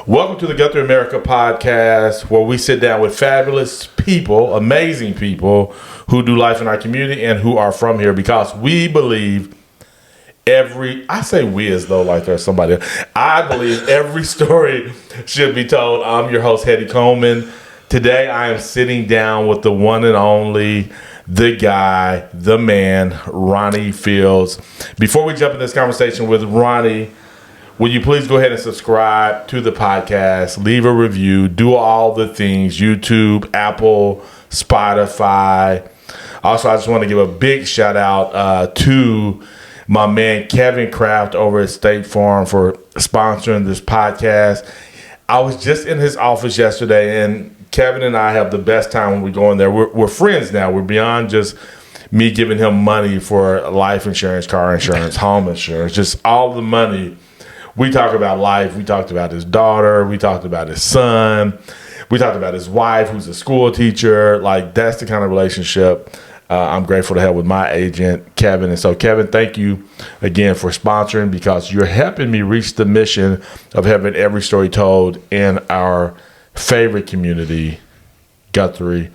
Welcome to the GuthrieAmerica podcast, where we sit down with fabulous people, amazing people who do life in our community and who are from here, because we believe I say we as though like there's somebody else. I believe every story should be told. I'm your host, Hetty Coleman. Today I am sitting down with the one and only, the guy, the man, Ronnie Fields. Before we jump in this conversation with Ronnie, will you please go ahead and subscribe to the podcast, leave a review, do all the things, YouTube, Apple, Spotify. Also, I just want to give a big shout out to my man Kevin Kraft over at State Farm for sponsoring this podcast. I was just in his office yesterday, and Kevin and I have the best time when we go in there. We're friends now. We're beyond just me giving him money for life insurance, car insurance, home insurance, just all the money. We talk about life. We talked about his daughter. We talked about his son. We talked about his wife, who's a school teacher. Like, that's the kind of relationship I'm grateful to have with my agent, Kevin. And so, Kevin, thank you again for sponsoring, because you're helping me reach the mission of having every story told in our favorite community, Guthrie,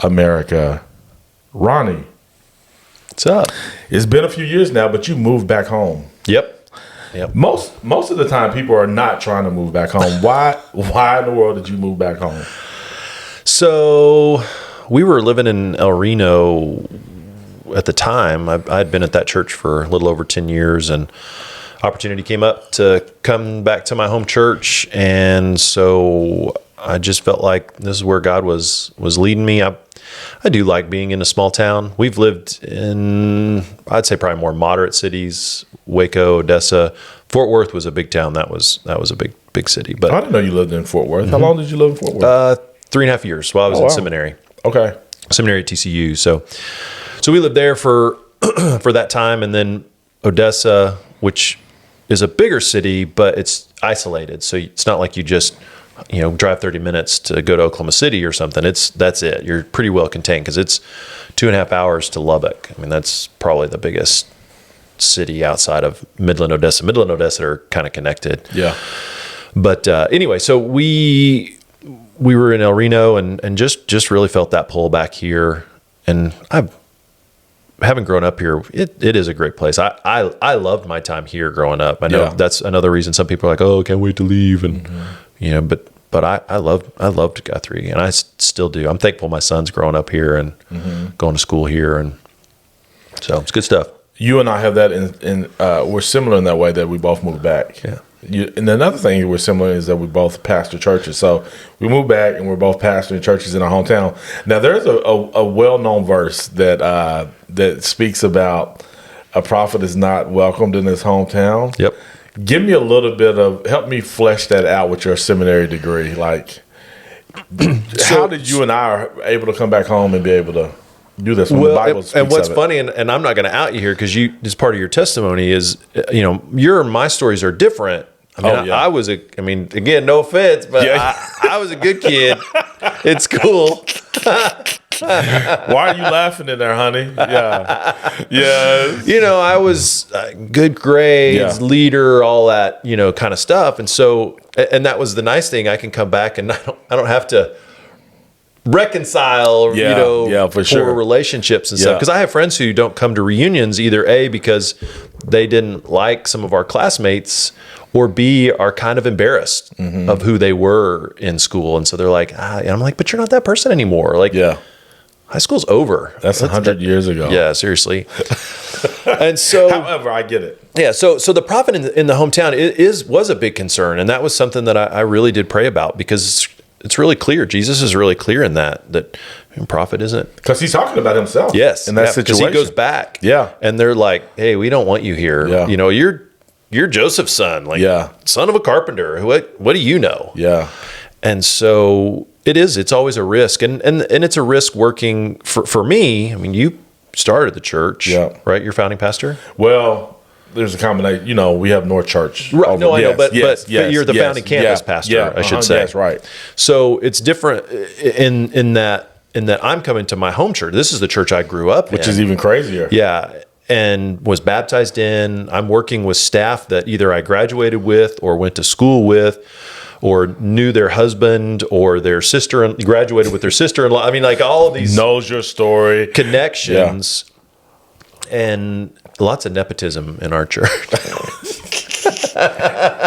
America. Ronnie. What's up? It's been a few years now, but you moved back home. Yep. Most of the time, people are not trying to move back home. Why in the world did you move back home? So we were living in El Reno at the time. I'd been at that church for a little over 10 years, and opportunity came up to come back to my home church. And so I just felt like this is where God was leading me. I do like being in a small town. We've lived in, I'd say, probably more moderate cities. Waco, Odessa, Fort Worth was a big town. That was a big city. But I didn't know you lived in Fort Worth. Mm-hmm. How long did you live in Fort Worth? 3.5 years while I was in seminary. Okay. Seminary at TCU. So we lived there for that time, and then Odessa, which is a bigger city, but it's isolated. So it's not like you just drive 30 minutes to go to Oklahoma City or something. That's it. You're pretty well contained, because it's 2.5 hours to Lubbock. I mean, that's probably the biggest city outside of Midland, Odessa. Midland, Odessa are kind of connected. Yeah. But anyway, so we were in El Reno and just really felt that pull back here. And having grown up here, it is a great place. I loved my time here growing up. I know that's another reason some people are like, oh, can't wait to leave. And, but I loved Guthrie, and I still do. I'm thankful my son's growing up here and going to school here. And so it's good stuff. You and I have that we're similar in that way, that we both moved back. Yeah. And another thing we're similar is that we both pastor churches. So we moved back, and we're both pastoring churches in our hometown. Now, there's a well-known verse that speaks about a prophet is not welcomed in his hometown. Yep. Give me a little bit help me flesh that out with your seminary degree. Like, how did you and I are able to come back home and be able to do this when the Bible speaks and what's of it? funny, and I'm not going to out you here, because as part of your testimony is, my stories are different. I was again, no offense, but I was a good kid in school. Why are you laughing in there, honey? Yeah. Yes. I was good grades, leader, all that, kind of stuff. And so, and that was the nice thing. I can come back and I don't have to reconcile, for sure, relationships and stuff. Because I have friends who don't come to reunions, either A, because they didn't like some of our classmates, or B, are kind of embarrassed of who they were in school. And so they're like, and I'm like, but you're not that person anymore. Like, high school's over. That's 100 years ago. Yeah, seriously. And so, however, I get it. Yeah. So the prophet in the hometown was a big concern. And that was something that I really did pray about, because it's really clear. Jesus is really clear in that prophet isn't. Because he's talking about himself. Yes. In that situation. Because he goes back. Yeah. And they're like, hey, we don't want you here. Yeah. You're Joseph's son, son of a carpenter. What do you know? Yeah. And so it's always a risk. And it's a risk working for me. I mean, you started the church, right? You're founding pastor? Well, there's a combination. We have North Church. Right. No, I know, but you're the founding campus pastor, I should say. That's right. So it's different in that I'm coming to my home church. This is the church I grew up in. Which is even crazier. Yeah. And was baptized in. I'm working with staff that either I graduated with or went to school with, or knew their husband or their sister and graduated with their sister-in-law. I mean, like all of these knows your story connections, and lots of nepotism in our church.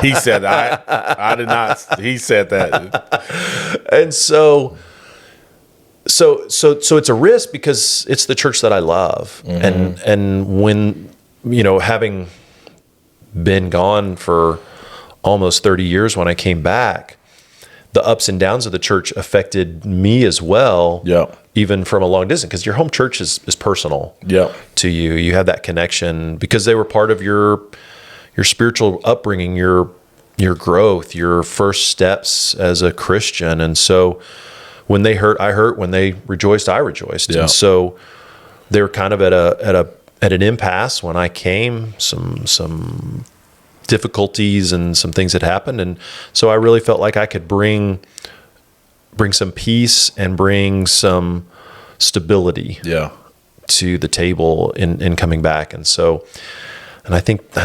He said I did not. He said that, and so it's a risk because it's the church that I love, and when having been gone for almost 30 years, when I came back, the ups and downs of the church affected me as well. Yeah. Even from a long distance, because your home church is personal. Yeah. To you, you have that connection because they were part of your spiritual upbringing, your growth, your first steps as a Christian. And so when they hurt, I hurt. When they rejoiced, I rejoiced. Yeah. And so they were kind of at an impasse when I came. Some difficulties and some things had happened, and so I really felt like I could bring some peace and bring some stability. Yeah. To the table in coming back. And so, and I think with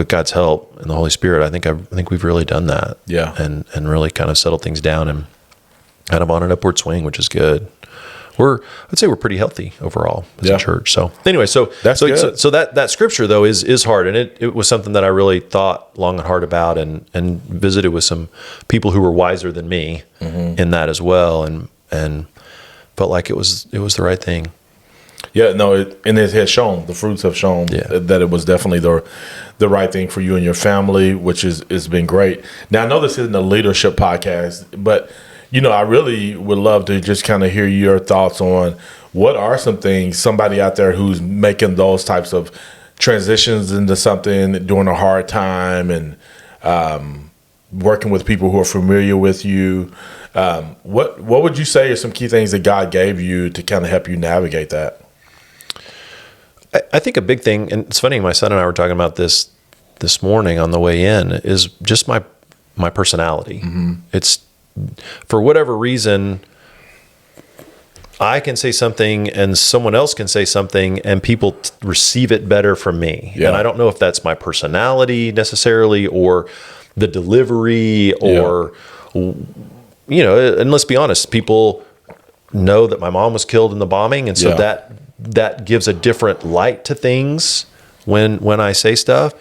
God's help and the Holy Spirit, I think we've really done that. Yeah. And really kind of settled things down and kind of on an upward swing, which is good. I'd say we're pretty healthy overall as a church. So anyway, so that scripture though is hard, and it was something that I really thought long and hard about, and visited with some people who were wiser than me in that as well, and felt like it was the right thing. Yeah, no, it has shown. The fruits have shown that it was definitely the right thing for you and your family, which has been great. Now I know this isn't a leadership podcast, but I really would love to just kind of hear your thoughts on what are some things, somebody out there who's making those types of transitions into something during a hard time and working with people who are familiar with you. What would you say are some key things that God gave you to kind of help you navigate that? I think a big thing, and it's funny, my son and I were talking about this morning on the way in, is just my personality. It's, for whatever reason, I can say something and someone else can say something and people receive it better from me. Yeah. And I don't know if that's my personality necessarily or the delivery or, and let's be honest, people know that my mom was killed in the bombing. And so that gives a different light to things when I say stuff.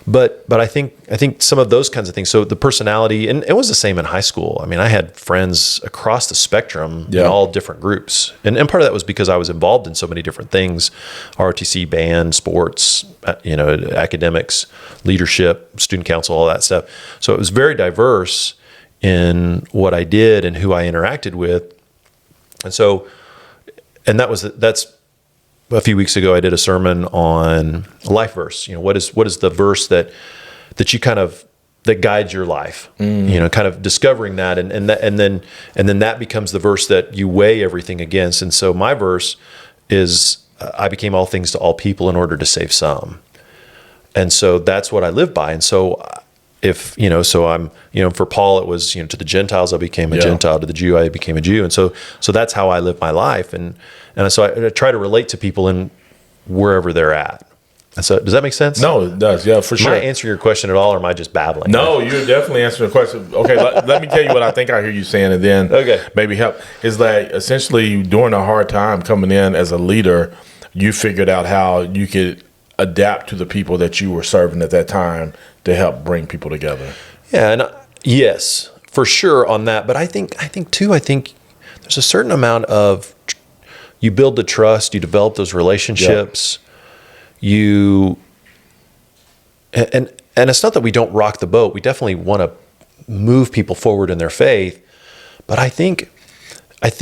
But I think some of those kinds of things. So the personality, and it was the same in high school. I mean, I had friends across the spectrum in all different groups, and part of that was because I was involved in so many different things: ROTC, band, sports, academics, leadership, student council, all that stuff. So it was very diverse in what I did and who I interacted with, and that's. A few weeks ago, I did a sermon on a life verse. What is the verse that you that guides your life? Kind of discovering that, and then that becomes the verse that you weigh everything against. And so my verse is, I became all things to all people in order to save some. And so that's what I live by. And so so I'm, for Paul, it was, to the Gentiles, I became a Gentile, to the Jew, I became a Jew. And so that's how I live my life. And so I try to relate to people in wherever they're at. And so does that make sense? No, it does. Yeah, for sure. Am I answering your question at all, or am I just babbling? No, you're definitely answering the question. Okay, let me tell you what I think I hear you saying, and then maybe help. Is that essentially during a hard time coming in as a leader, you figured out how you could adapt to the people that you were serving at that time to help bring people together. Yeah, and yes, for sure on that. But I think there's a certain amount of, you build the trust, you develop those relationships, and it's not that we don't rock the boat. We definitely want to move people forward in their faith. But I think, and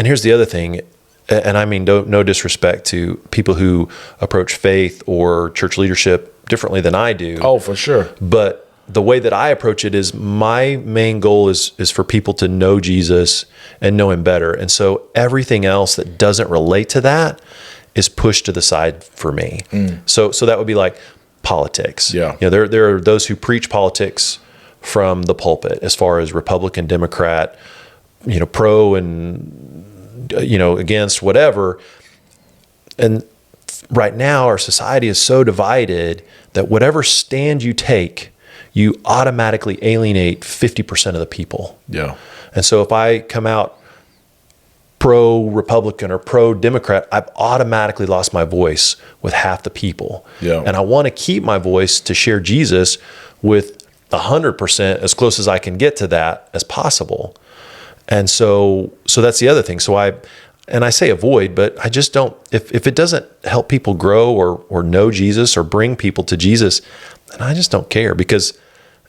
here's the other thing, and I mean no disrespect to people who approach faith or church leadership differently than I do. Oh, for sure. But the way that I approach it is, my main goal is for people to know Jesus and know him better. And so everything else that doesn't relate to that is pushed to the side for me. So that would be like politics. Yeah. There are those who preach politics from the pulpit, as far as Republican, Democrat, pro and against, whatever. And right now our society is so divided that whatever stand you take, you automatically alienate 50% of the people. Yeah. And so if I come out pro-Republican or pro-Democrat, I've automatically lost my voice with half the people. Yeah. And I want to keep my voice to share Jesus with 100% as close as I can get to that as possible. And so that's the other thing. So I say avoid, but I just don't, if it doesn't help people grow or know Jesus or bring people to Jesus, then I just don't care because,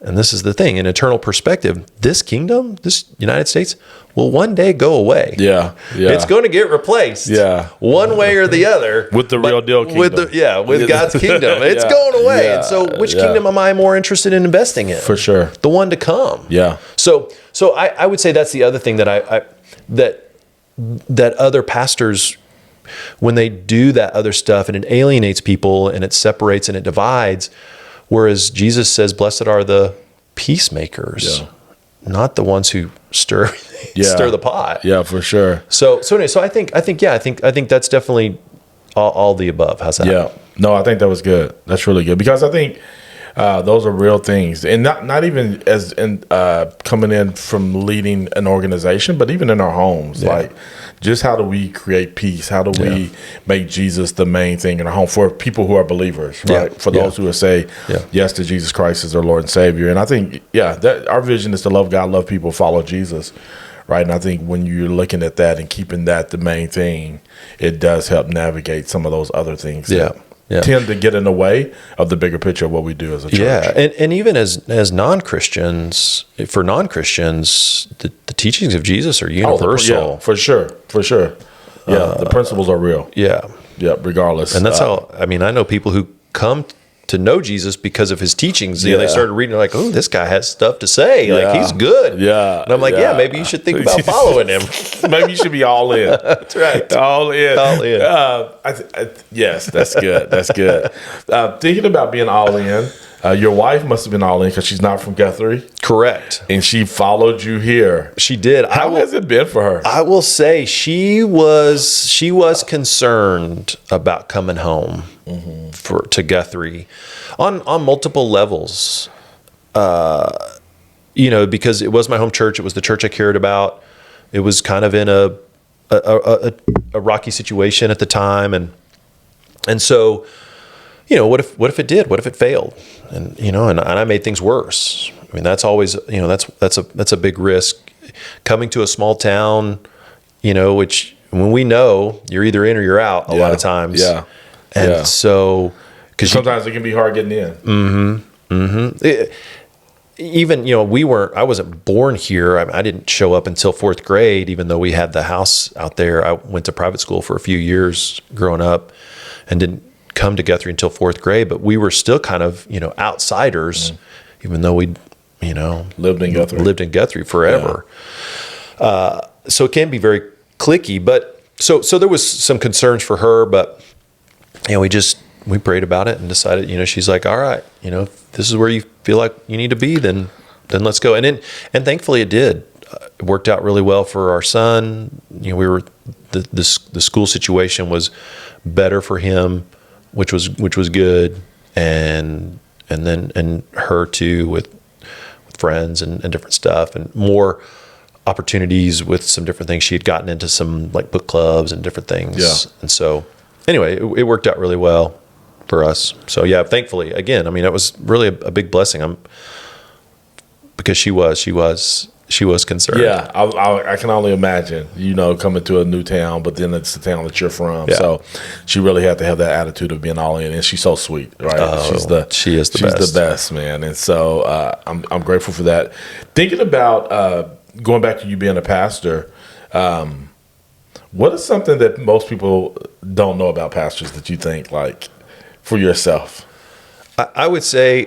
and this is the thing, in eternal perspective, this kingdom, this United States, will one day go away. Yeah. It's going to get replaced. Yeah. One way or the other. With the real deal kingdom. With God's kingdom. It's going away. Yeah. And so which kingdom am I more interested in investing in? For sure. The one to come. Yeah. So I would say that's the other thing that that other pastors, when they do that other stuff and it alienates people and it separates and it divides, whereas Jesus says, blessed are the peacemakers, not the ones who stir the pot. Yeah, for sure. So anyway, I think that's definitely all the above. How's that? Yeah. No, I think that was good. That's really good because I think those are real things, and not even as in coming in from leading an organization, but even in our homes, like just how do we create peace? How do we make Jesus the main thing in our home for people who are believers, right? For those who will say yes to Jesus Christ as their Lord and Savior. And I think, that our vision is to love God, love people, follow Jesus, right? And I think when you're looking at that and keeping that the main thing, it does help navigate some of those other things. Tend to get in the way of the bigger picture of what we do as a church. Yeah, and even as non-Christians, for non-Christians, the teachings of Jesus are universal. For sure. Yeah, the principles are real. Yeah, regardless. And that's how, I know people who come to know Jesus because of his teachings. They started reading, like, oh, this guy has stuff to say. Like, he's good. Yeah. And I'm like, maybe you should think about following him. Maybe you should be all in. That's right. All in. Yes, that's good. That's good. Thinking about being all in, your wife must have been all in because she's not from Guthrie. Correct. And she folled you here. She did. How has it been for her? I will say she was concerned about coming home to Guthrie on multiple levels. Because it was my home church. It was the church I cared about. It was kind of in a rocky situation at the time, and so, what if it did? What if it failed? And and I made things worse. That's always, that's a big risk. Coming to a small town, which when we know you're either in or you're out a lot of times. Yeah. And so, because sometimes it can be hard getting in. I wasn't born here. I didn't show up until fourth grade, even though we had the house out there. I went to private school for a few years growing up and didn't come to Guthrie until fourth grade, but we were still kind of, outsiders, even though we, lived in Guthrie forever. Yeah. So it can be very cliquey, but so there was some concerns for her, but we prayed about it and decided, she's like, all right, if this is where you feel like you need to be, then let's go. And thankfully it did. It worked out really well for our son. We were, the school situation was better for him, which was good. And her too, with friends and different stuff, and more opportunities with some different things. She had gotten into some like book clubs and different things. Yeah. And so anyway, it worked out really well for us. So thankfully, again, it was really a big blessing. Because she was concerned. Yeah, I can only imagine, coming to a new town, but then it's the town that you're from. Yeah. So she really had to have that attitude of being all in, and she's so sweet, right? She is the best, man. And so I'm grateful for that. Thinking about going back to you being a pastor, what is something that most people don't know about pastors that you think, like, for yourself? I would say,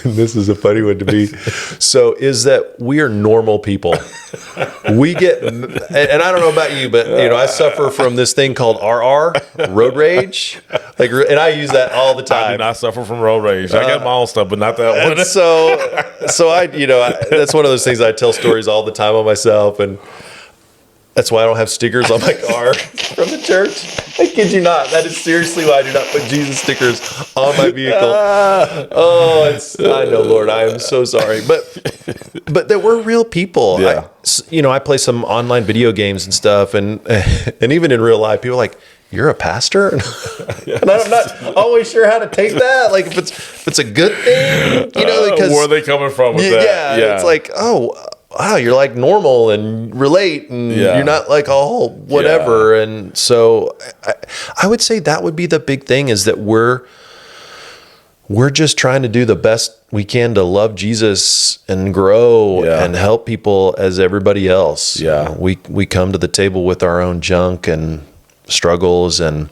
this is a funny one to me, is that we are normal people. We get, and I don't know about you, but I suffer from this thing called RR, road rage. And I use that all the time. I do not suffer from road rage. I got my own stuff, but not that one. And so I that's one of those things I tell stories all the time on myself. And That's why I don't have stickers on my car from the church. I kid you not. That is seriously why I do not put Jesus stickers on my vehicle. I know, Lord, I am so sorry. But there were real people. Yeah. I play some online video games and stuff, and even in real life, people are like, "You're a pastor?" And I'm not always sure how to take that. Like if it's a good thing, because where are they coming from with that? Yeah, it's like, oh, wow, you're like normal and relate, and you're not like all whatever. Yeah. And so I would say that would be the big thing, is that we're just trying to do the best we can to love Jesus and grow and help people as everybody else. Yeah. We come to the table with our own junk and struggles, and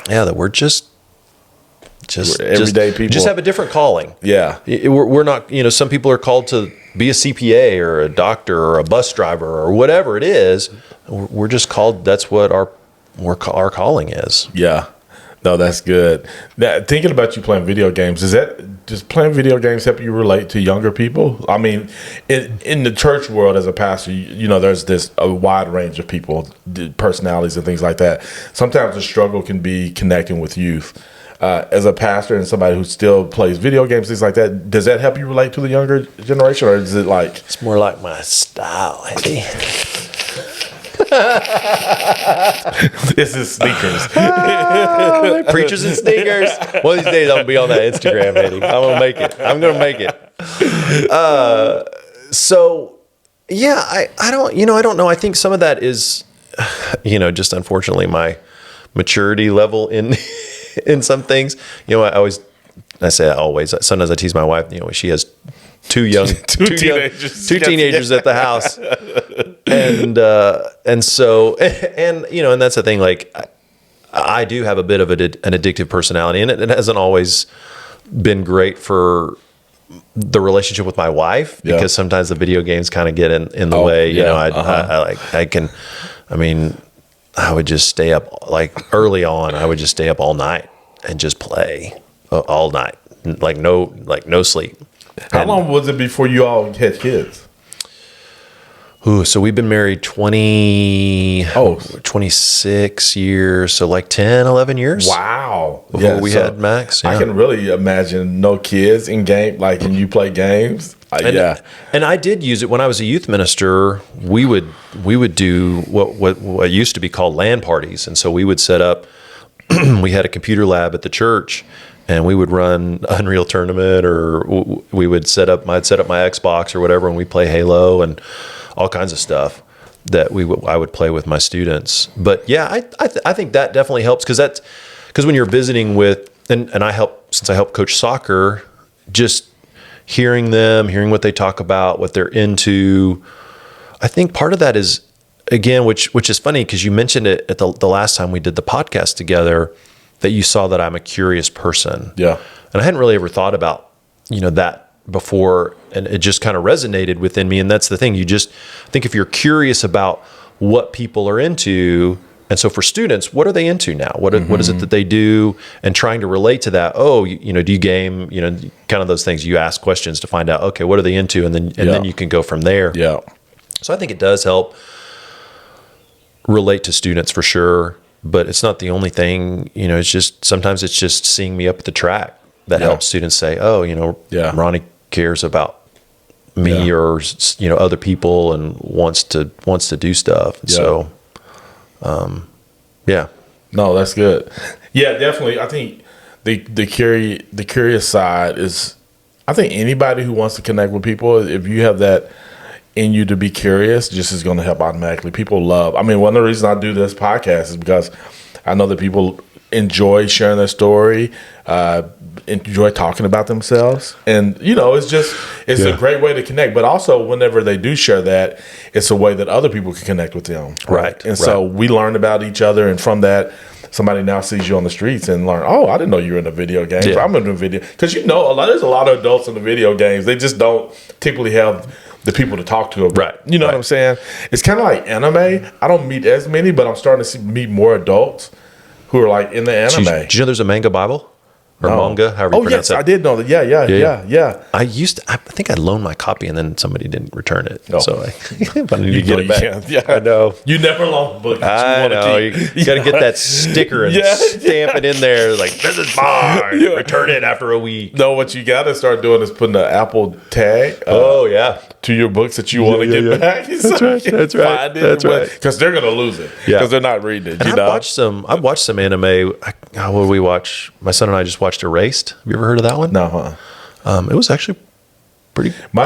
that we're just everyday people. Just have a different calling. Yeah. We're not, some people are called to be a CPA or a doctor or a bus driver or whatever it is. We're just called, that's what our calling is. Yeah. No, that's good. Now, thinking about you playing video games, does playing video games help you relate to younger people? I mean, in the church world as a pastor, there's a wide range of people, personalities and things like that. Sometimes the struggle can be connecting with youth. As a pastor and somebody who still plays video games, things like that, does that help you relate to the younger generation, or is it like... It's more like my style, Eddie. This is sneakers. Preachers and sneakers. One of these days I'm going to be on that Instagram, Eddie. I'm going to make it. I don't know. I think some of that is, just unfortunately my maturity level in some things. Sometimes I tease my wife, she has two teenagers at the house. And that's the thing, like I do have a bit of an addictive personality, and it hasn't always been great for the relationship with my wife, because sometimes the video games kind of get in the way. I would just stay up, like early on, I would just stay up all night and just play all night, like no sleep. How long was it before you all had kids? So we've been married 26 years. So like 10, 11 years. Wow. Before we had Max. Yeah. I can really imagine no kids in game, like, and you play games. And I did use it when I was a youth minister. We would do what used to be called LAN parties. And so we would set up, we had a computer lab at the church, and we would run Unreal Tournament, or I'd set up my Xbox or whatever, and we play Halo and all kinds of stuff that I would play with my students. But yeah, I think that definitely helps, because when you're visiting with, and since I help coach soccer, just hearing what they talk about, what they're into. I think part of that is, again, which is funny, because you mentioned it at the last time we did the podcast together, that you saw that I'm a curious person. Yeah. And I hadn't really ever thought about, that before, and it just kind of resonated within me. And that's the thing. I think if you're curious about what people are into, and so for students, what are they into now? What is it that they do? And trying to relate to that. Oh, do you game? Kind of those things. You ask questions to find out, okay, what are they into? And then you can go from there. Yeah. So I think it does help relate to students for sure, but it's not the only thing. Sometimes it's just seeing me up at the track that helps students say, oh, Ronnie cares about me or other people and wants to do stuff. And so no, that's good. Yeah, definitely. I think the curious side is, I think anybody who wants to connect with people, if you have that in you to be curious, just is going to help automatically. People love, one of the reasons I do this podcast is because I know that people enjoy sharing their story, enjoy talking about themselves, and it's a great way to connect. But also, whenever they do share that, it's a way that other people can connect with them, right? And so we learn about each other, and from that, somebody now sees you on the streets and learn, oh, I didn't know you were into video games. Yeah. I'm into video, because there's a lot of adults in the video games. They just don't typically have the people to talk to about. Right. You know what I'm saying? It's kind of like anime. I don't meet as many, but I'm starting to meet more adults who are like in the anime. Did you know there's a manga Bible? or manga, however you pronounce it. I did know that. Yeah. I think I loaned my copy and then somebody didn't return it. Oh. So if I need to get it back. Yeah, I know. You never loan a book. I know. You got to get that sticker and stamp it in there. Like, this is mine. Return it after a week. No, what you got to start doing is putting the Apple tag. To your books that you want to get back. That's right. That's right. Because they're going to lose it. Because they're not reading it. And I've watched some anime. What did we watch? My son and I just watched Erased. Have you ever heard of that one? No. It was actually pretty. My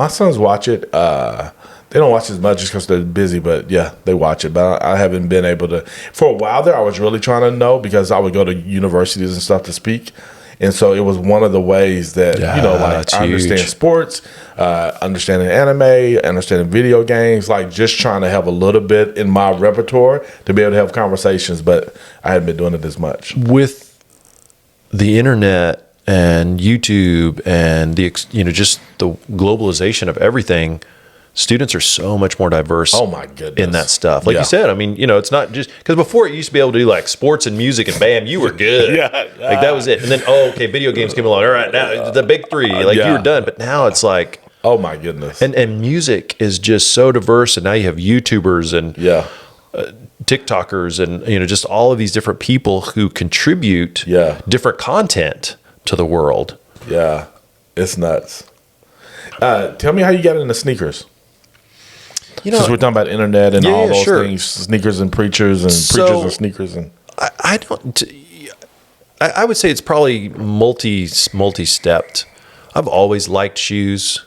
sons watch it. They don't watch as much just because they're busy, but they watch it. But I haven't been able to. For a while there, I was really trying to know because I would go to universities and stuff to speak. And so it was one of the ways that, I understand sports, understanding anime, understanding video games, like just trying to have a little bit in my repertoire to be able to have conversations, but I hadn't been doing it as much. With the internet and YouTube and just the globalization of everything, students are so much more diverse. Oh my goodness. In that stuff. Like you said, I mean, it's not just because before it used to be able to do like sports and music and bam, you were good. Like that was it. And then, video games came along. All right, now the big three, you were done. But now it's like, oh my goodness. And music is just so diverse. And now you have YouTubers and TikTokers and, just all of these different people who contribute different content to the world. Yeah, it's nuts. Tell me how you got into sneakers. Since we're talking about internet and all those things, sneakers and preachers and preachers and sneakers and I would say it's probably multi-stepped. I've always liked shoes.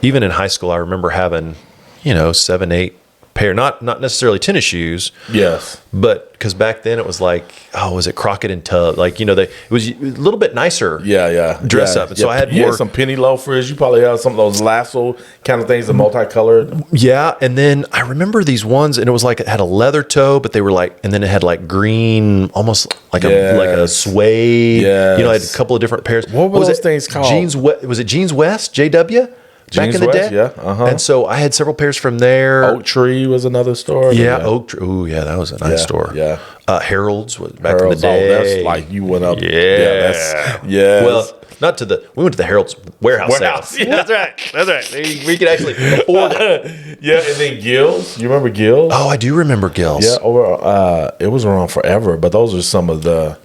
Even in high school, I remember having 7, 8 pair, not necessarily tennis shoes. Yes. But because back then it was like, was it Crockett and Tubb? Like, it was a little bit nicer. Dress up. And so I had more. Some penny loafers. You probably had some of those lasso kind of things, the multicolored. Yeah. And then I remember these ones and it was like, it had a leather toe, but they were like, and then it had like green, almost like a suede. Yes. I had a couple of different pairs. What were those things called? Was it Jeans West? JW? Back in the day, And so I had several pairs from there. Oak Tree was another store. Oak Tree. Ooh, that was a nice store. Yeah. Harold's was back in the day. That's like you went up. Well, we went to the Harold's warehouse sale. Yeah, that's right. We could actually afford it. And then Gills. You remember Gills? Oh, I do remember Gills. Yeah, it was around forever, but those are some of the.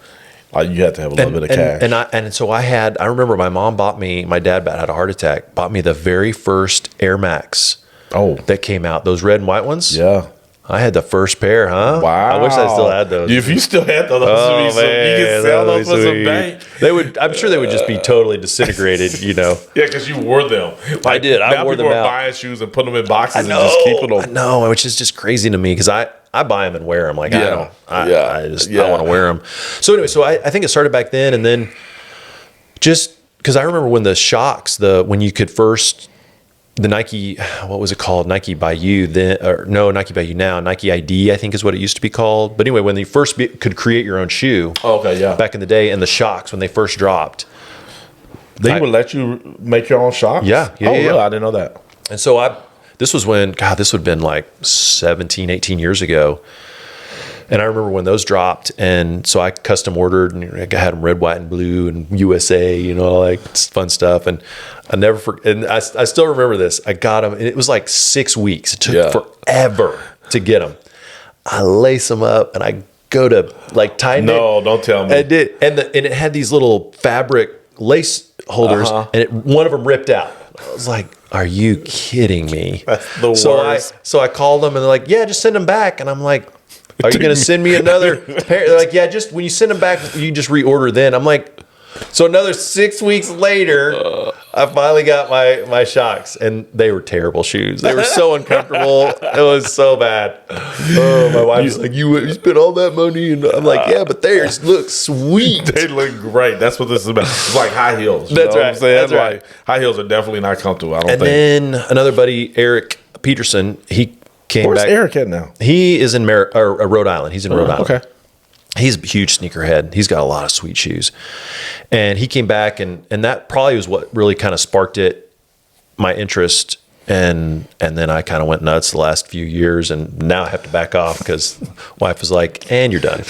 You had to have a little bit of cash. So I remember my dad had a heart attack, bought me the very first Air Max that came out, those red and white ones. Yeah. I had the first pair, huh? Wow. I wish I still had those. If you still had those, you could sell those for some bank. I'm sure they would just be totally disintegrated, Yeah, because you wore them. I did. I wore them out. People are buying shoes and putting them in boxes and just keeping them. I know, which is just crazy to me because I buy them and wear them. Like, I want to wear them. So anyway, I think it started back then. And then just because I remember when the Shocks, when you could first, the Nike, what was it called? Nike by You then, or no, Nike by You now, Nike ID, I think is what it used to be called. But anyway, when you first could create your own shoe. Back in the day, and the Shocks, when they first dropped. They would let you make your own Shocks? Yeah. Really? I didn't know that. And so this was when, this would have been like 17, 18 years ago. And I remember when those dropped. And so I custom ordered and I had them red, white, and blue and USA, like fun stuff. And I never forget. And I still remember this. I got them and it was like 6 weeks. It took forever to get them. I lace them up and I go to like tighten it. No, don't tell me. I did. And it had these little fabric lace holders and one of them ripped out. I was like, are you kidding me? That's the worst. So I called them and they're like, yeah, just send them back. And I'm like, are you going to send me another pair? They're like, yeah, just when you send them back, you just reorder then. I'm like, so another 6 weeks later, I finally got my Shocks, and they were terrible shoes. They were so uncomfortable. It was so bad. Oh, my wife was like, you spent all that money, and I'm like, yeah, but they look sweet. They look great. That's what this is about. It's like high heels. That's right. That's right. Like, high heels are definitely not comfortable. I don't think. And then another buddy, Eric Peterson, he came Where's back. Where's Eric at now? He is in Rhode Island. He's in Rhode Island. Okay. He's a huge sneakerhead. He's got a lot of sweet shoes. And he came back, and that probably was what really kind of sparked my interest And then I kind of went nuts the last few years, and now I have to back off because wife was like, "And you're done."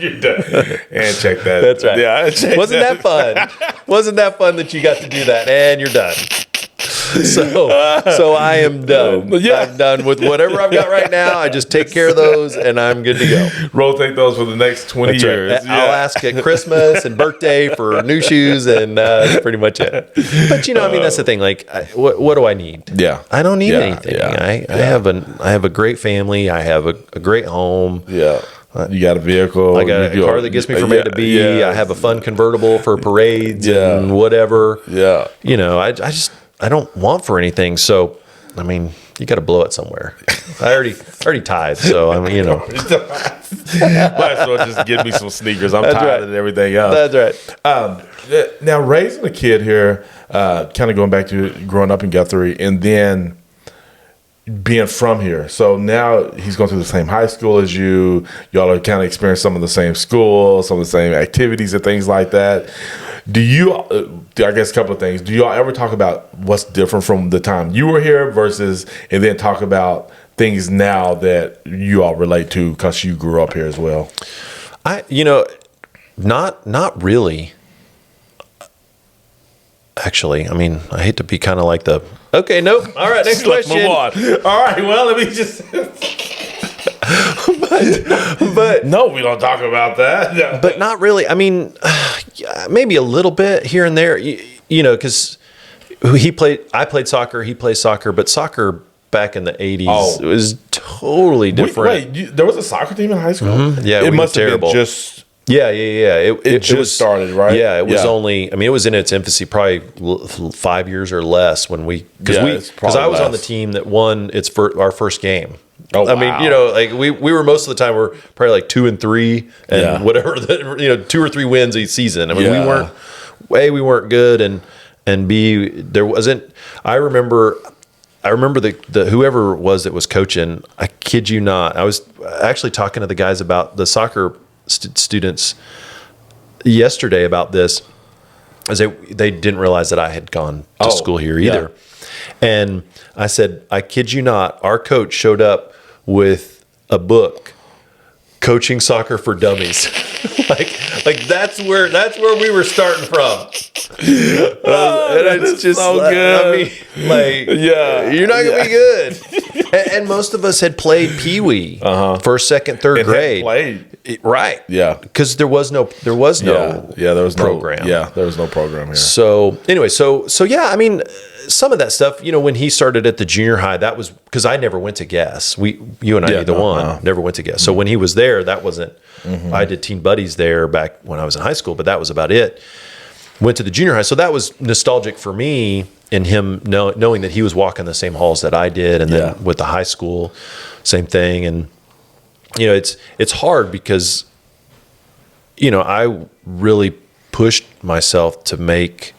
You're done. And check that. That's right. Yeah, Wasn't that fun? Wasn't that fun that you got to do that? And you're done. So I am done. Yeah. I'm done with whatever I've got right now. I just take care of those, and I'm good to go. Rotate those for the next 20 That's years. right. I'll ask at Christmas and birthday for new shoes, and that's pretty much it. But I mean, that's the thing. Like, what do I need? Yeah. I don't need anything. Yeah. I have a great family. I have a great home. Yeah. You got a vehicle. I got a car that gets me from A to B. Yeah. I have a fun convertible for parades Yeah. and whatever. Yeah. I don't want for anything. So, I mean, you got to blow it somewhere. I already tithe. So, I mean, Might as well just give me some sneakers. I'm That's tired right. of everything else. That's right. Now, raising a kid here, kind of going back to growing up in Guthrie and then being from here. So now he's going through the same high school as you. Y'all are kind of experiencing some of the same schools, some of the same activities and things like that. Do you, I guess a couple of things. Do y'all ever talk about what's different from the time you were here versus, and then talk about things now that you all relate to because you grew up here as well? Not really. Actually, I mean, I hate to be kind of like okay, nope. All right, next Let's question. move on. All right, well, let me just. But no, we don't talk about that. No. But not really. I mean, maybe a little bit here and there, because I played soccer, he plays soccer, but soccer back in the 80s was totally different. Wait, there was a soccer team in high school? Mm-hmm. Yeah, it must have terrible. been just... Yeah. It just was, started, right? Yeah, it was only, I mean, it was in its infancy, probably 5 years or less when because I was on the team that won our first game. Oh, wow. I mean, like we were most of the time we're probably like 2-3 and whatever, 2 or 3 wins a season. I mean, we weren't good, and B, there wasn't. I remember the whoever it was that was coaching. I kid you not, I was actually talking to the guys about the soccer students yesterday about this, as they didn't realize that I had gone to school here either. And I said, I kid you not, our coach showed up with a book, Coaching Soccer for Dummies. like that's where we were starting from. And it's just so good. I mean, you're not gonna be good. And most of us had played Pee Wee, first, second, third grade. Right. Yeah. Because there was no there was program. There was no program here. So anyway, so yeah, I mean, some of that stuff, when he started at the junior high, that was because I never went to Guess. You and I never went to Guess. So when he was there, that wasn't. I did teen buddies there back when I was in high school, but that was about it. Went to the junior high, so that was nostalgic for me, and him knowing that he was walking the same halls that I did, and then with the high school, same thing. And it's hard because I really pushed myself to make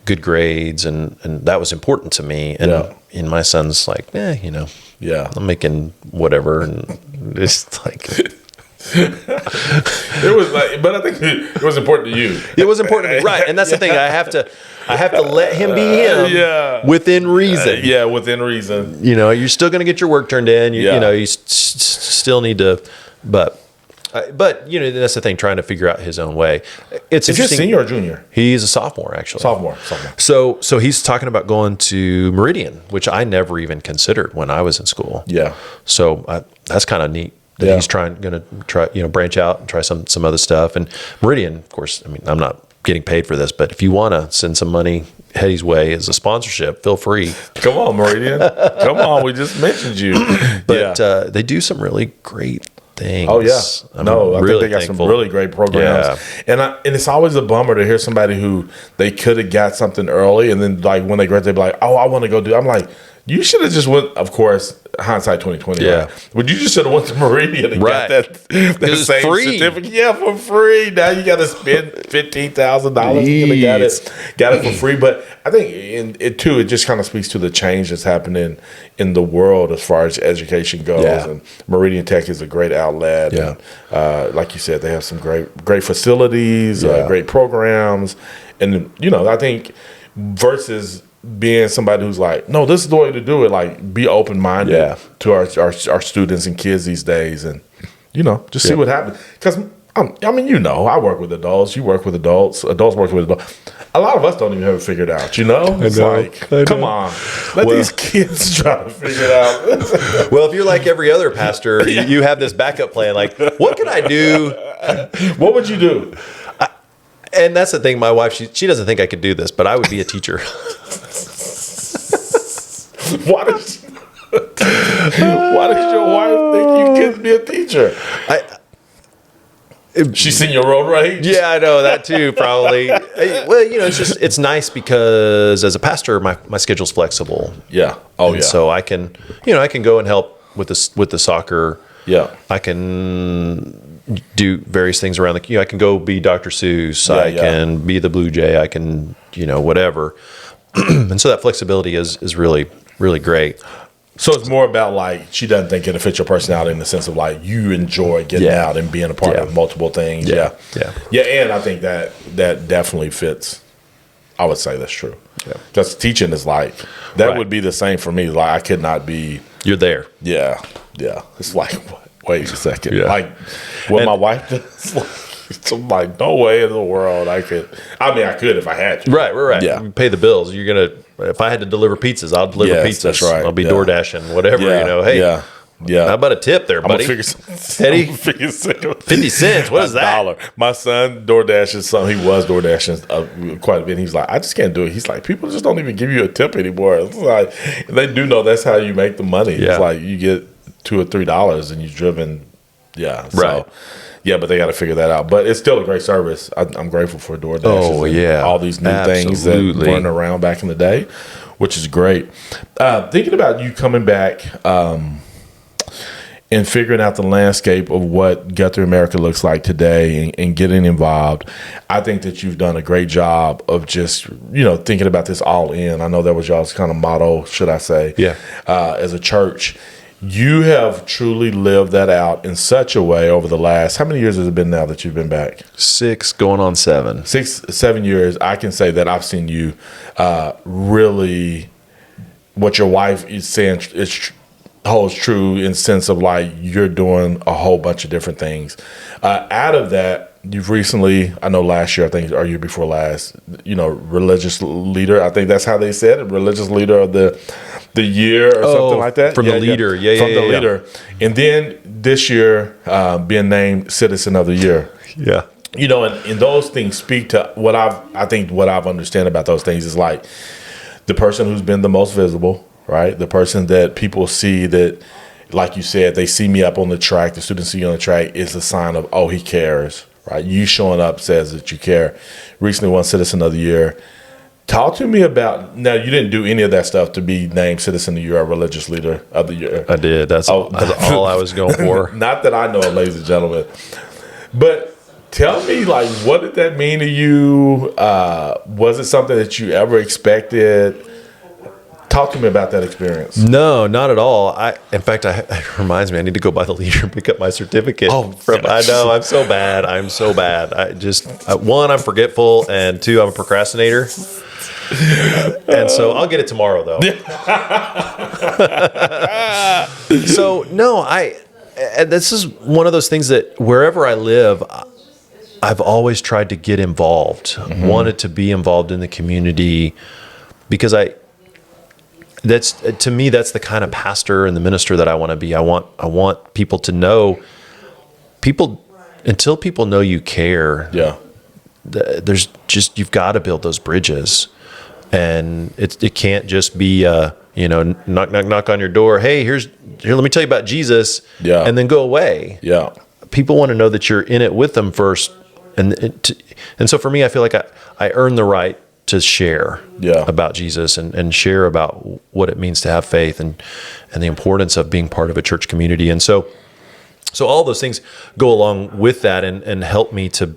good grades, and that was important to me. And my son's like, I'm making whatever, and it's like. It was but I think it was important to you. It was important to me, right? And that's the thing. I have to let him be him. Within reason. Within reason. You're still going to get your work turned in. You still need to, but that's the thing. Trying to figure out his own way. It's Is he a senior or junior? He's a sophomore, actually. Sophomore. So he's talking about going to Meridian, which I never even considered when I was in school. Yeah. So that's kind of neat. That he's going to try, branch out and try some other stuff. And Meridian, of course, I mean, I'm not getting paid for this, but if you want to send some money Hetty's way as a sponsorship, feel free. Come on, Meridian. Come on. We just mentioned you. But they do some really great things. Oh, yeah. I really think they got some really great programs. Yeah. And it's always a bummer to hear somebody who they could have got something early, and then like when they graduate, they be like, oh, I want to go do. I'm like, you should have just went, of course, hindsight 2020. Yeah. Right? But you just should have went to Meridian and got that same free certificate. Yeah, for free. Now you got to spend $15,000. You got it for free. But I think it just kind of speaks to the change that's happening in the world as far as education goes. Yeah. And Meridian Tech is a great outlet. Yeah. And, like you said, they have some great facilities, Yeah. great programs. And, I think versus being somebody who's like, no, this is the way to do it. Like, be open minded to our students and kids these days, and just see what happens. Because I mean, I work with adults. You work with adults. Adults work with adults. A lot of us don't even have it figured out. It's like, come on, let these kids try to figure it out. Well, if you're like every other pastor, you have this backup plan. Like, what can I do? What would you do? And that's the thing. My wife, she doesn't think I could do this, but I would be a teacher. Why does your wife think you can be a teacher? She's seen your road rage? Yeah, I know that too, probably. Well, it's nice because as a pastor, my schedule's flexible. Yeah. So I can go and help with the soccer. Yeah. I can do various things around I can go be Dr. Seuss. I can be the Blue Jay. I can, whatever. And so that flexibility is really, really great. So it's more about like she doesn't think it'll fit your personality in the sense of like you enjoy getting out and being a part of multiple things. Yeah. And I think that definitely fits. I would say that's true. Yeah. Because teaching is like that would be the same for me. Like I could not be. You're there. Yeah. It's like wait a second. Yeah. Like what my wife does. I'm like, no way in the world I could. I mean, I could if I had to. Right. Yeah. You pay the bills. You're gonna. If I had to deliver pizzas, I'll deliver pizzas. That's right. I'll be door dashing, whatever. Hey. Yeah. How about a tip there, buddy? Eddie? 50 cents. What is that? $1. My son door dashes something. He was door dashing quite a bit. He's like, I just can't do it. He's like, people just don't even give you a tip anymore. It's like they do know that's how you make the money. Yeah. It's like you get $2 or $3 and you've driven. Yeah. Right. Yeah, but they got to figure that out. But it's still a great service. I'm grateful for DoorDash. Oh, yeah. All these new things that weren't around back in the day, which is great. Thinking about you coming back and figuring out the landscape of what GuthrieAmerica looks like today and getting involved, I think that you've done a great job of just, thinking about this all in. I know that was y'all's kind of motto, should I say, as a church. You have truly lived that out in such a way over the last, how many years has it been now that you've been back? 6 going on 7. 7 years. I can say that I've seen you really, what your wife is saying holds true in the sense of like you're doing a whole bunch of different things. Out of that, you've recently, I know last year, I think, or year before last, religious leader. I think that's how they said it, religious leader of the year or something like that. From the leader. From the leader. And then this year, being named Citizen of the Year. Yeah. And those things speak to what I've understand about those things is like the person who's been the most visible, right? The person that people see that, like you said, they see me up on the track, the students see you on the track is a sign of, oh, he cares, right? You showing up says that you care. Recently won Citizen of the Year. Talk to me about, now you didn't do any of that stuff to be named Citizen of the Year or Religious Leader of the Year. I did. That's all I was going for. Not that I know, ladies and gentlemen. But tell me, like, what did that mean to you? Was it something that you ever expected? Talk to me about that experience. No, not at all. In fact, it reminds me, I need to go by the leader and pick up my certificate. I know, I'm so bad. I just, one, I'm forgetful, and two, I'm a procrastinator. And so I'll get it tomorrow, though. So, no, this is one of those things that wherever I live, I've always tried to get involved, wanted to be involved in the community because to me, that's the kind of pastor and the minister that I want to be. I want people to know until people know you care. Yeah. There's just, you've got to build those bridges, and it can't just be knock on your door. Hey, here, let me tell you about Jesus. Yeah. And then go away. Yeah. People want to know that you're in it with them first, and so for me, I feel like I earn the right to share about Jesus and share about what it means to have faith and the importance of being part of a church community. And so all those things go along with that and help me to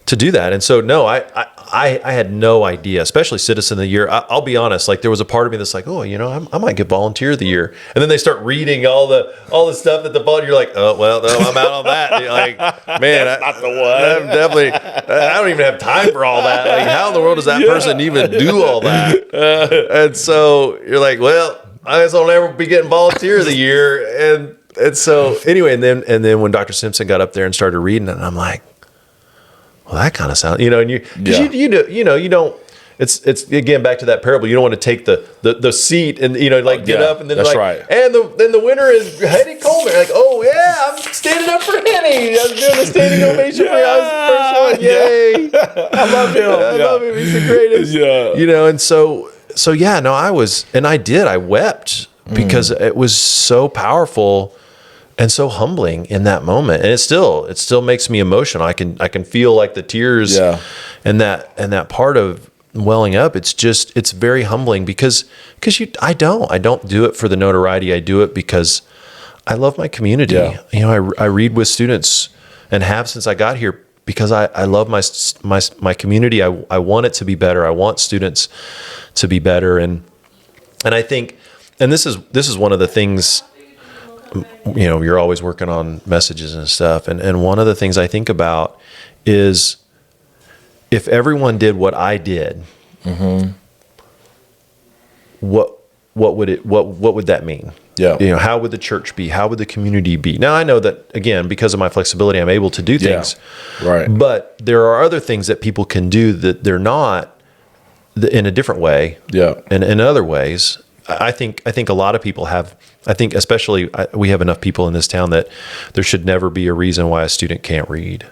to do that. And so, no, I had no idea, especially Citizen of the Year. I'll be honest, like there was a part of me that's like, oh, I might get Volunteer of the Year. And then they start reading all the stuff at the bottom. You're like, oh, well, no, I'm out on that. You're like, man, that's not the one. I'm definitely, I don't even have time for all that. Like, how in the world does that person even do all that? And so you're like, well, I guess I'll never be getting Volunteer of the Year. And so anyway, and then when Dr. Simpson got up there and started reading it, I'm like, well, that kind of sounds, and you don't, it's again, back to that parable. You don't want to take the seat and, get up and then that's like, right. And then the winner is Henny Coleman. Like, oh yeah, I'm standing up for Henny. I was doing the standing ovation for I was the first one. Yay. I love him. I love him. He's the greatest. Yeah. And so yeah, no, I wept because it was so powerful and so humbling in that moment. And it still makes me emotional. I can feel like the tears and that part of welling up. It's very humbling because I don't do it for the notoriety. I do it because I love my community. Yeah. I read with students and have since I got here because I love my community. I want it to be better. I want students to be better. And I think, and this is one of the things, you're always working on messages and stuff. And one of the things I think about is if everyone did what I did, what would that mean? Yeah. How would the church be? How would the community be? Now I know that again, because of my flexibility, I'm able to do things. Right. But there are other things that people can do that they're not in a different way. Yeah. And in other ways. I think a lot of people have. I think especially we have enough people in this town that there should never be a reason why a student can't read.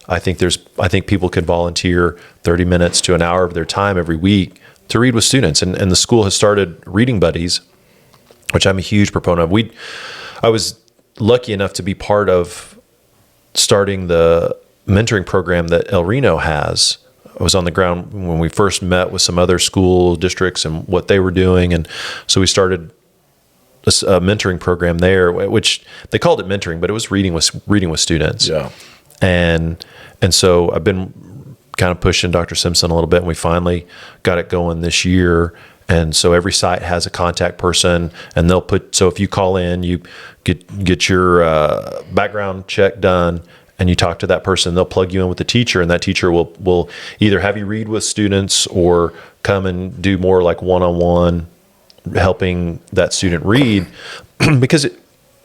I think people could volunteer 30 minutes to an hour of their time every week to read with students, and the school has started reading buddies, which I'm a huge proponent of. I was lucky enough to be part of starting the mentoring program that El Reno has. I was on the ground when we first met with some other school districts and what they were doing. And so we started a mentoring program there, which they called it mentoring, but it was reading with students. Yeah. And so I've been kind of pushing Dr. Simpson a little bit, and we finally got it going this year. And so every site has a contact person, and so if you call in, you get your background check done, and you talk to that person, they'll plug you in with the teacher, and that teacher will either have you read with students or come and do more like one-on-one helping that student read. Because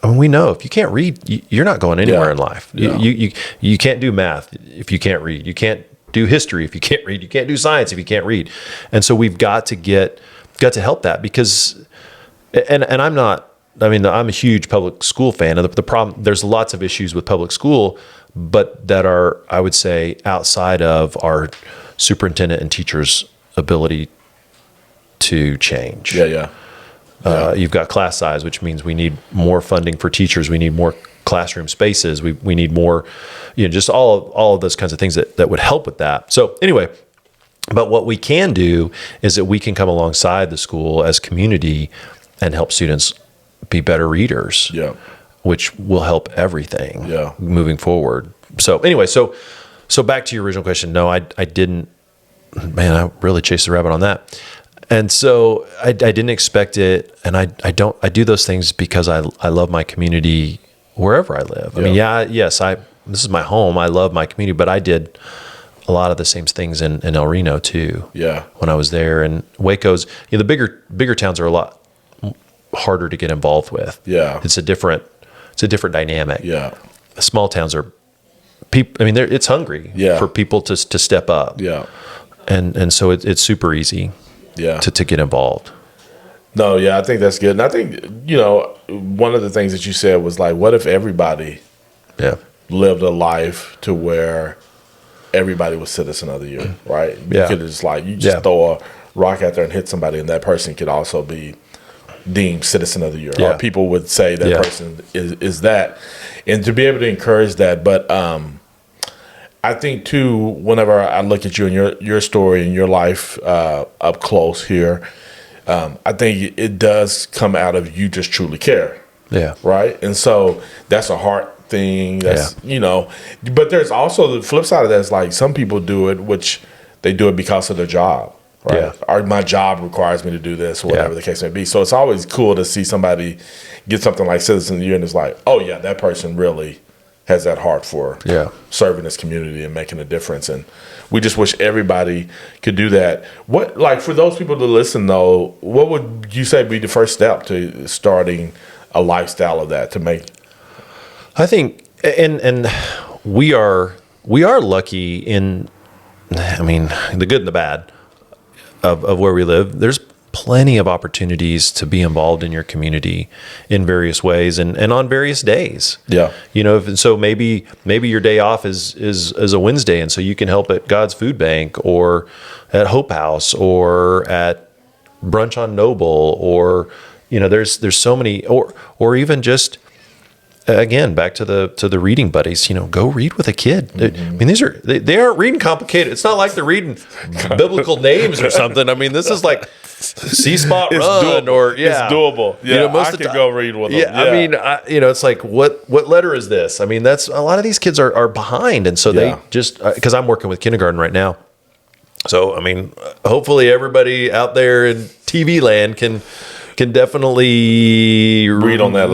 we know if you can't read, you're not going anywhere in life. You can't do math if you can't read. You can't do history if you can't read. You can't do science if you can't read. And so we've got to help that because, and I'm a huge public school fan. And the problem, there's lots of issues with public school, but that are, I would say, outside of our superintendent and teachers' ability to change. You've got class size, which means we need more funding for teachers. We need more classroom spaces. We need more, just all of those kinds of things that would help with that. So anyway, but what we can do is that we can come alongside the school as community and help students be better readers. Yeah. Which will help everything moving forward. So anyway, so back to your original question. No, I didn't, man, I really chased the rabbit on that. And so I didn't expect it. And I do those things because I love my community wherever I live. I mean, this is my home. I love my community, but I did a lot of the same things in El Reno too. Yeah. When I was there, and Waco's, the bigger towns are a lot harder to get involved with. Yeah. It's a different dynamic. Yeah. Small towns are people. I mean, it's hungry for people to step up. Yeah. And so it's super easy. Yeah. To get involved. No, yeah, I think that's good. And I think, one of the things that you said was like, what if everybody lived a life to where everybody was Citizen of the Year, right? You could just throw a rock out there and hit somebody, and that person could also be deemed Citizen of the Year. Or people would say that person is that. And to be able to encourage that. But I think, too, whenever I look at you and your story and your life up close here, I think it does come out of you just truly care. Yeah. Right? And so that's a heart thing. That's but there's also the flip side of that is like some people do it, which they do it because of their job. Right. Yeah. Or my job requires me to do this, or whatever the case may be. So it's always cool to see somebody get something like Citizen of the Year, and it's like, oh yeah, that person really has that heart for serving this community and making a difference. And we just wish everybody could do that. What, like, for those people to listen though, what would you say be the first step to starting a lifestyle of that to make? I think, and we are lucky in, I mean, the good and the bad of where we live. There's plenty of opportunities to be involved in your community in various ways and on various days. Yeah. So maybe your day off is a Wednesday, and so you can help at God's Food Bank or at Hope House or at Brunch on Noble, or there's so many, or even just again, back to the reading buddies, go read with a kid. I mean, they aren't reading complicated. It's not like they're reading biblical names or something. I mean, this is like C-Spot Run, doable. or it's doable. Yeah, most I of the could go read with them. Yeah, I mean, it's like what letter is this? I mean, that's a lot of these kids are behind, and so they just because I'm working with kindergarten right now. So I mean, hopefully everybody out there in TV land can definitely read on that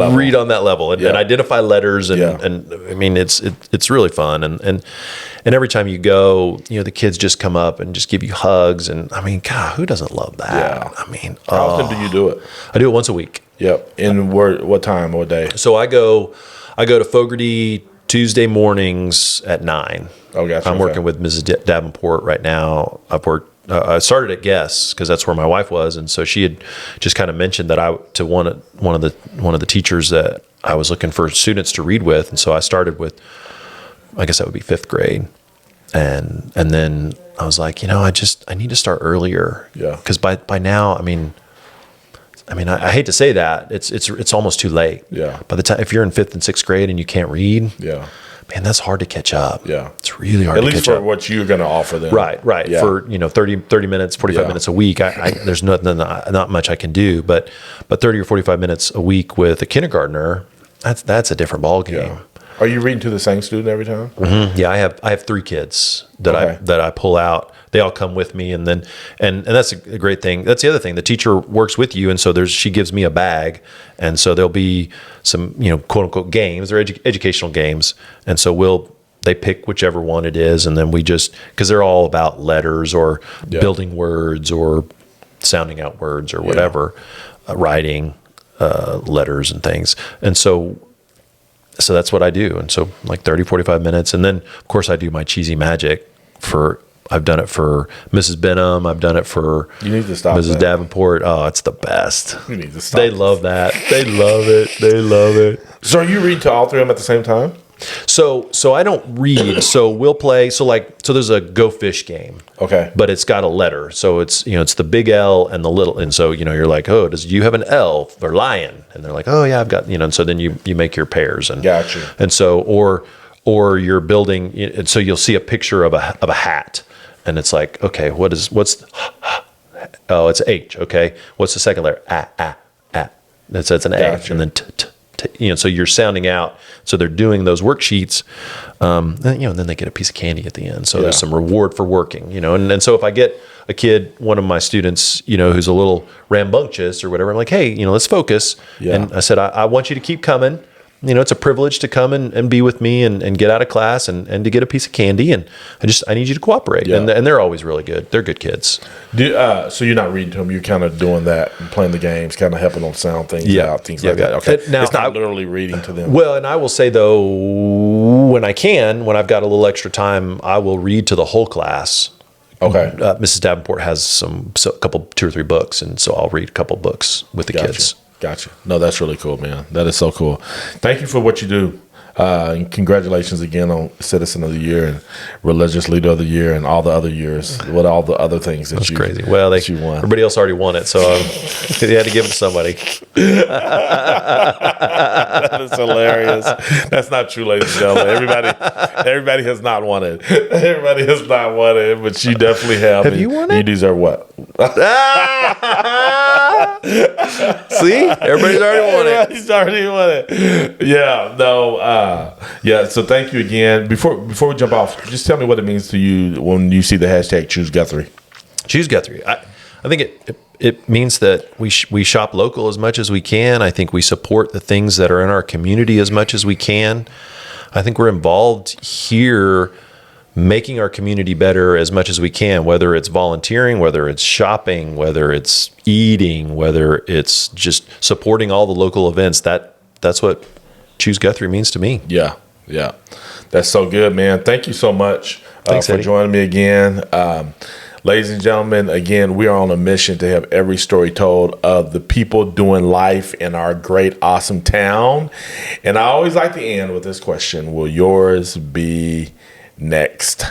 level and identify letters and I mean it's really fun and every time you go, the kids just come up and just give you hugs, and I mean, God, who doesn't love that? Yeah. I mean, how often do you do it? I do it once a week. Yep. And what time, what day? So I go to Fogarty Tuesday mornings at 9. Oh, gotcha. I'm working with Mrs. Davenport right now. I started at Guess because that's where my wife was, and so she had just kind of mentioned that to one of the teachers that I was looking for students to read with, and so I started with, I guess that would be 5th grade, and then I was like, I need to start earlier, because by now, I mean, I hate to say that it's almost too late. Yeah. By the time if you're in 5th and 6th grade and you can't read, man, that's hard to catch up. Yeah. It's really hard to catch up. At least for what you're going to offer them. Right. Yeah. For, 30 minutes, 45 minutes a week, there's not much I can do, but 30 or 45 minutes a week with a kindergartner, that's a different ballgame. Yeah. Are you reading to the same student every time? Mm-hmm. Yeah, I have 3 kids that I pull out. They all come with me, and then and that's a great thing. That's the other thing. The teacher works with you, and so she gives me a bag, and so there'll be some quote unquote games. They're educational games, and so they pick whichever one it is, and then we just, because they're all about letters or building words or sounding out words or whatever, writing letters and things, and so that's what I do. And so like 30, 45 minutes. And then of course I do my cheesy magic I've done it for Mrs. Benham. I've done it for Mrs. Davenport. Oh, it's the best. You need to stop. They love that. They love it. They love it. So are you reading to all 3 of them at the same time? So I don't read. So we'll play. So there's a Go Fish game. Okay. But it's got a letter. So it's the big L and the little. And so, you're like, oh, do you have an L for lion? And they're like, oh yeah, I've got, and so then you make your pairs. And gotcha. And so, or you're building, and so you'll see a picture of a hat. And it's like, okay, oh, it's H. Okay. What's the second letter? Ah. That's an gotcha. A. And then so you're sounding out. So they're doing those worksheets, and then they get a piece of candy at the end. So there's some reward for working, and so if I get a kid, one of my students, who's a little rambunctious or whatever, I'm like, hey, let's focus. Yeah. And I said, I want you to keep coming. It's a privilege to come and be with me and get out of class and to get a piece of candy. And I need you to cooperate. Yeah. And they're always really good. They're good kids. So you're not reading to them. You're kind of doing that and playing the games, kind of helping them sound things out, things like that. Okay. Now, it's not literally reading to them. Well, and I will say, though, when I've got a little extra time, I will read to the whole class. Okay. Mrs. Davenport has a couple, 2 or 3 books. And so I'll read a couple books with the kids. Gotcha. No, that's really cool, man. That is so cool. Thank you for what you do. And congratulations again on Citizen of the Year and Religious Leader of the Year and all the other years, with all the other things that you crazy. Well, you won. Everybody else already won it, so they had to give it to somebody. That is hilarious. That's not true, ladies and gentlemen. Everybody has not won it. Everybody has not won it, but you definitely have. Have you won it? You deserve what? See, everybody's already won it. He's already won it. Yeah, no, yeah. So thank you again. Before we jump off, just tell me what it means to you when you see the hashtag Choose Guthrie. Choose Guthrie. I think it means that we shop local as much as we can. I think we support the things that are in our community as much as we can. I think we're involved here making our community better as much as we can, whether it's volunteering, whether it's shopping, whether it's eating, whether it's just supporting all the local events. That's what Choose Guthrie means to me. Yeah. That's so good, man. Thank you so much Thanks, for Eddie. joining me again. Ladies and gentlemen, again, we are on a mission to have every story told of the people doing life in our great, awesome town. And I always like to end with this question: will yours be next?